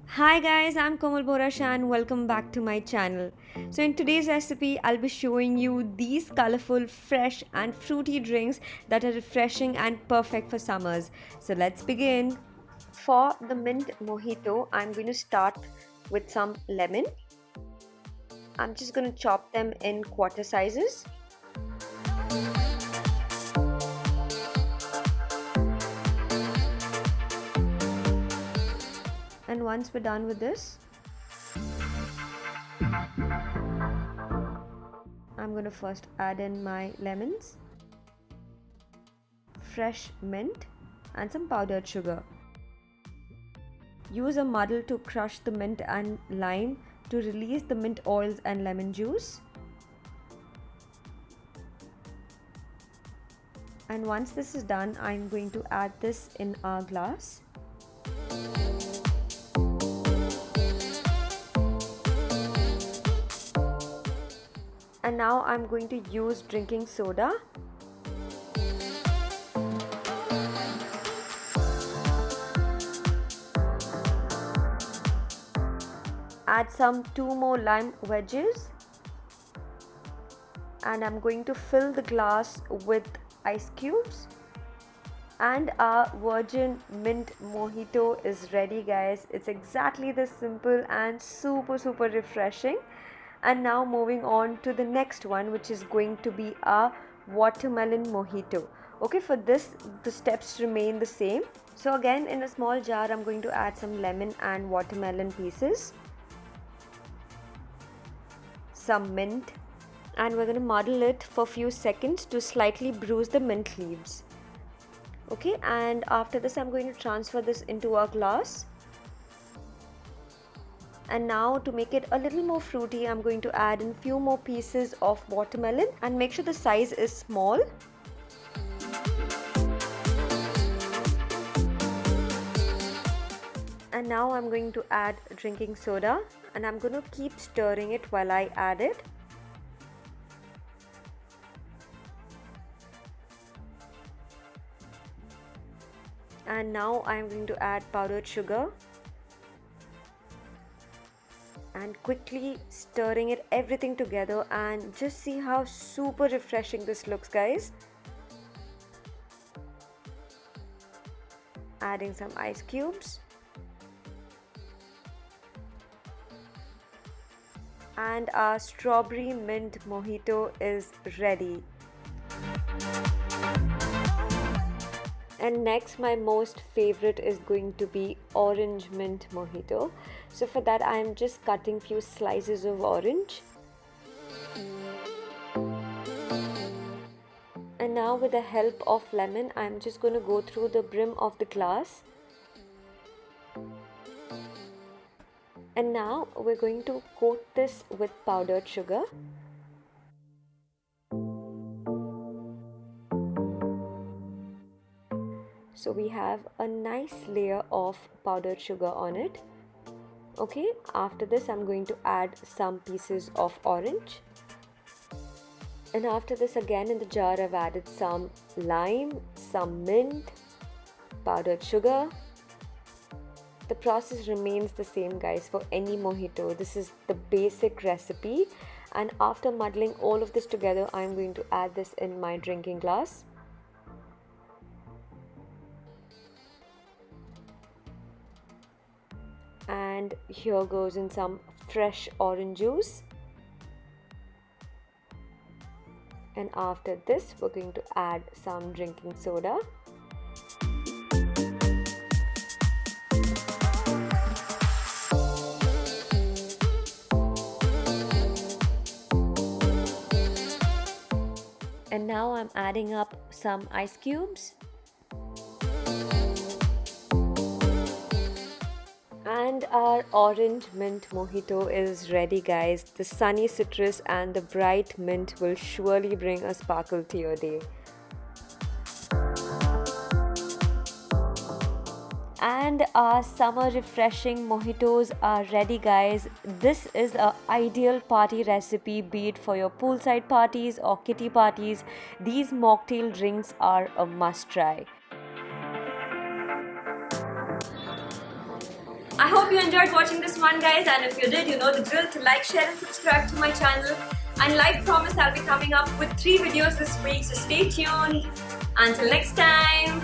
Hi guys, I'm Komal and welcome back to my channel. So in today's recipe, I'll be showing you these colorful, fresh and fruity drinks that are refreshing and perfect for summers. So let's begin. For the mint mojito, I'm going to start with some lemon. I'm just going to chop them in quarter sizes. And once we're done with this, I'm going to first add in my lemons, fresh mint and some powdered sugar. Use a muddle to crush the mint and lime to release the mint oils and lemon juice. And once this is done, I'm going to add this in our glass. And now I'm going to use drinking soda. Add some 2 more lime wedges. And I'm going to fill the glass with ice cubes. And our virgin mint mojito is ready, guys. It's exactly this simple and super refreshing. And now moving on to the next one, which is going to be a watermelon mojito. Okay, for this the steps remain the same. So again, in a small jar, I'm going to add some lemon and watermelon pieces, some mint, and we're going to muddle it for a few seconds to slightly bruise the mint leaves. Okay, and after this I'm going to transfer this into a glass. And now to make it a little more fruity, I'm going to add in few more pieces of watermelon and make sure the size is small. And now I'm going to add drinking soda and I'm going to keep stirring it while I add it. And now I'm going to add powdered sugar and quickly stirring it everything together, and just see how super refreshing this looks, guys. Adding some ice cubes and our strawberry mint mojito is ready. And next, my most favorite is going to be orange mint mojito. So for that, I am just cutting few slices of orange. And now with the help of lemon, I am just going to go through the brim of the glass. And now we're going to coat this with powdered sugar. So we have a nice layer of powdered sugar on it. Okay, after this I'm going to add some pieces of orange. And after this, again in the jar, I've added some lime, some mint, powdered sugar. The process remains the same, guys, for any mojito. This is the basic recipe. And after muddling all of this together, I'm going to add this in my drinking glass. And here goes in some fresh orange juice. And after this, we're going to add some drinking soda. And now I'm adding up some ice cubes. And our orange mint mojito is ready, guys. The sunny citrus and the bright mint will surely bring a sparkle to your day. And our summer refreshing mojitos are ready, guys. This is an ideal party recipe, be it for your poolside parties or kitty parties. These mocktail drinks are a must try. I hope you enjoyed watching this one, guys, and if you did, you know the drill to like, share and subscribe to my channel. And like promised, I'll be coming up with 3 videos this week, so stay tuned. Until next time.